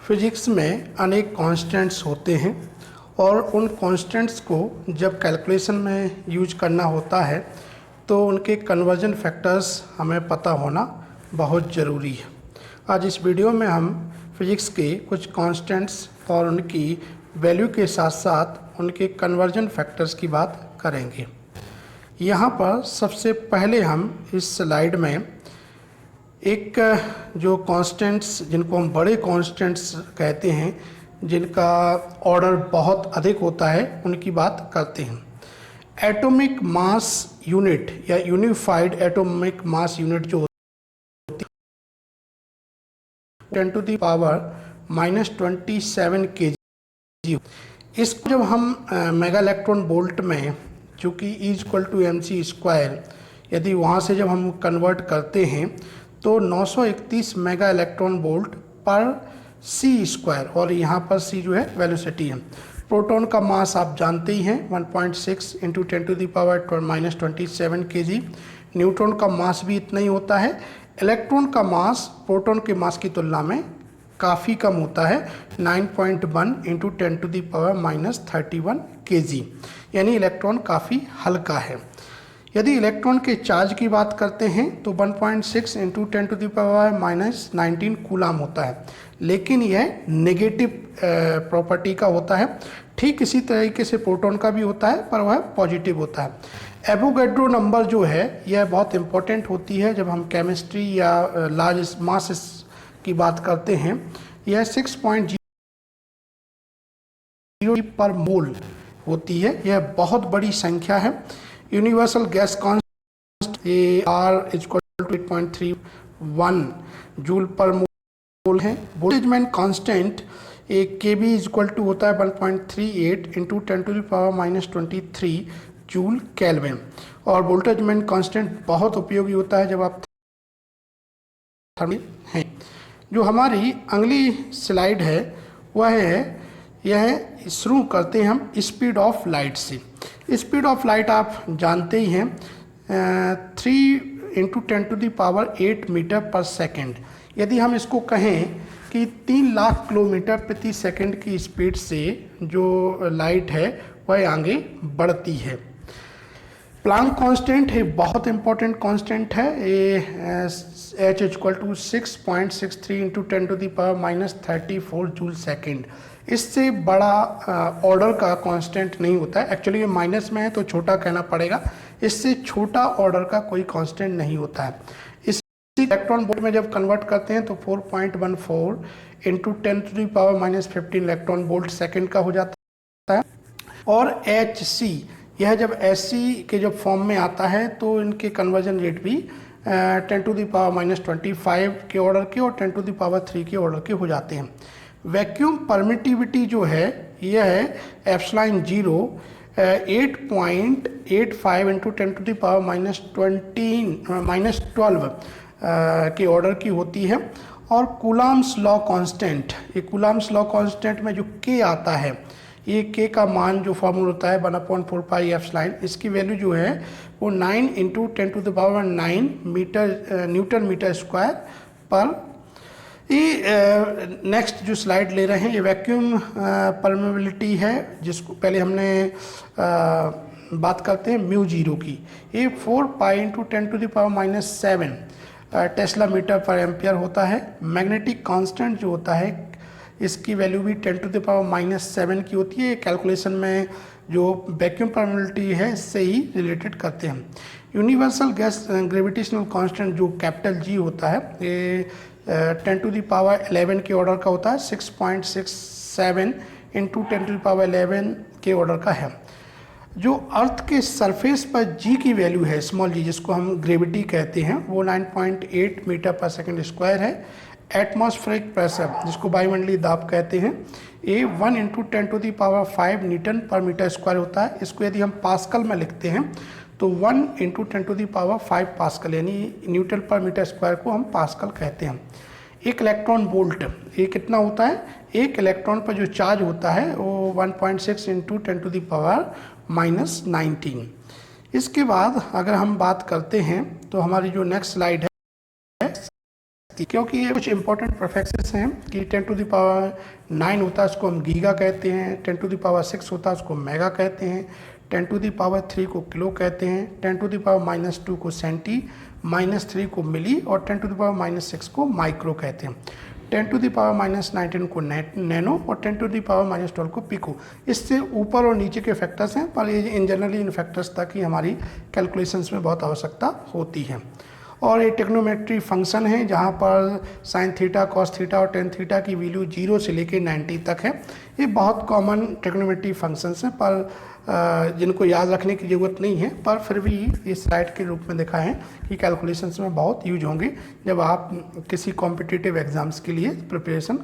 Physics में अनेक constants होते हैं और उन कांस्टेंट्स को जब कैलकुलेशन में यूज करना होता है तो उनके कन्वर्जन फैक्टर्स हमें पता होना बहुत ज़रूरी है। आज इस वीडियो में हम फिजिक्स के कुछ कांस्टेंट्स और उनकी वैल्यू के साथ साथ उनके कन्वर्जन फैक्टर्स की बात करेंगे। यहाँ पर सबसे पहले हम इस स्लाइड में एक जो कांस्टेंट्स जिनको हम बड़े कांस्टेंट्स कहते हैं, जिनका ऑर्डर बहुत अधिक होता है, उनकी बात करते हैं। एटॉमिक मास यूनिट या यूनिफाइड एटॉमिक मास यूनिट जो होती है 10 to the power -27 kg। इसको जब हम मेगा इलेक्ट्रॉन वोल्ट में, चूँकि E=mc², यदि वहाँ से जब हम कन्वर्ट करते हैं तो 931 मेगा इलेक्ट्रॉन वोल्ट पर c², और यहाँ पर c जो है वेलोसिटी है। प्रोटॉन का मास आप जानते ही हैं 1.6 × 10⁻⁻27 kg। न्यूट्रॉन का मास भी इतना ही होता है। इलेक्ट्रॉन का मास प्रोटॉन के मास की तुलना में काफ़ी कम होता है 9.1 × 10⁻31 kg, यानी इलेक्ट्रॉन काफ़ी हल्का है। यदि इलेक्ट्रॉन के चार्ज की बात करते हैं तो 1.6 × 10⁻⁻19 कूलाम होता है, लेकिन यह नेगेटिव प्रॉपर्टी का होता है। ठीक इसी तरीके से प्रोटॉन का भी होता है, पर वह पॉजिटिव होता है। एवोगैड्रो नंबर जो है यह बहुत इंपॉर्टेंट होती है जब हम केमिस्ट्री या लार्ज मास की बात करते हैं। यह 6.0 पर मोल होती है। यह बहुत बड़ी संख्या है। Universal gas constant R=8.31 joule पर मोल है। बोल्टेजमैन कांस्टेंट KB होता है 1.38 × 10⁻⁻23 जूल केल्विन। और बोल्टेजमैन कांस्टेंट बहुत उपयोगी होता है जब आप थर्मल हैं। जो हमारी अगली स्लाइड है वह है, यह शुरू करते हैं हम स्पीड ऑफ लाइट से। स्पीड ऑफ लाइट आप जानते ही हैं 3 × 10⁸ मीटर पर सेकेंड। यदि हम इसको कहें कि 3 लाख किलोमीटर प्रति सेकंड की स्पीड से जो लाइट है वह आगे बढ़ती है। प्लांक कांस्टेंट एक बहुत इंपॉर्टेंट कांस्टेंट है। ये H=6.63 × 10⁻⁻34 जूल सेकेंड। इससे बड़ा ऑर्डर का कांस्टेंट नहीं होता है। एक्चुअली ये माइनस में है तो छोटा कहना पड़ेगा। इससे छोटा ऑर्डर का कोई कांस्टेंट नहीं होता है। इसी इलेक्ट्रॉन वोल्ट में जब कन्वर्ट करते हैं तो 4.14 × 10⁻⁻15 इलेक्ट्रॉन वोल्ट सेकेंड का हो जाता है। और Hc, यह जब Sc के जब फॉर्म में आता है तो इनके कन्वर्जन रेट भी 10⁻⁻25 के ऑर्डर के और 10⁻³ के ऑर्डर के हो जाते हैं। वैक्यूम परमिटिविटी जो है यह है ε0 8.85 × 10⁻⁻12 के ऑर्डर की होती है। और कूलाम्स लॉ कांस्टेंट, ये कूलाम्स लॉ कांस्टेंट में जो K आता है, ये K का मान जो फॉर्मूला होता है 1/4πε, इसकी वैल्यू जो है वो 9 × 10⁹ मीटर न्यूटन मीटर स्क्वायर पर। ये नेक्स्ट जो स्लाइड ले रहे हैं ये वैक्यूम परमेबिलिटी है, जिसको पहले हमने बात करते हैं μ0 की। ये 4π × 10⁻⁻7 टेस्ला मीटर पर एम्पियर होता है। मैग्नेटिक कांस्टेंट जो होता है इसकी वैल्यू भी 10⁻⁻7 की होती है। कैलकुलेशन में जो वैक्यूम परमेबिलिटी है इससे ही रिलेटेड करते हैं। यूनिवर्सल गैस ग्रेविटेशनल कांस्टेंट जो G होता है, ये 10⁻11 के ऑर्डर का होता है। 6.67 × 10⁻11 के ऑर्डर का है। जो अर्थ के सरफेस पर G की वैल्यू है, स्मॉल g, जिसको हम ग्रेविटी कहते हैं, वो 9.8 मीटर पर सेकंड स्क्वायर है। एटमॉस्फेरिक प्रेशर, जिसको वायुमंडलीय दाब कहते हैं, ये 1 × 10⁵ न्यूटन पर मीटर स्क्वायर होता है। इसको यदि हम पास्कल में लिखते हैं तो 1 × 10⁵ पास्कल, यानी न्यूटन पर मीटर स्क्वायर को हम पास्कल कहते हैं। एक इलेक्ट्रॉन वोल्ट ये कितना होता है? एक इलेक्ट्रॉन पर जो चार्ज होता है वो 1.6 × 10⁻⁻19। इसके बाद अगर हम बात करते हैं तो हमारी जो नेक्स्ट स्लाइड है क्योंकि ये कुछ इंपॉर्टेंट प्रीफिक्सेस हैं कि 10⁻9 होता है उसको हम गीगा कहते हैं, 10⁻6 होता है उसको मेगा कहते हैं, 10⁻3 को किलो कहते हैं, 10⁻2 को सेंटी, -3 को मिली और 10⁻6 को माइक्रो कहते हैं, 10⁻19 को नैनो और 10⁻12 को पिको। इससे ऊपर और नीचे के फैक्टर्स हैं, पर ये इन जनरली इन फैक्टर्स तक ही हमारी कैलकुलेशंस में बहुत आवश्यकता होती है। और ये टेक्नोमेट्री फंक्शन है जहाँ पर साइन थीटा, कॉस थीटा और टेन थीटा की वैल्यू 0 से लेकर 90 तक है। ये बहुत कॉमन टेक्नोमेट्री फंक्शंस हैं, पर जिनको याद रखने की ज़रूरत नहीं है, पर फिर भी ये स्लाइड के रूप में देखा है कि कैलकुलेशंस में बहुत यूज होंगे जब आप किसी कॉम्पिटिटिव एग्जाम्स के लिए प्रिपरेशन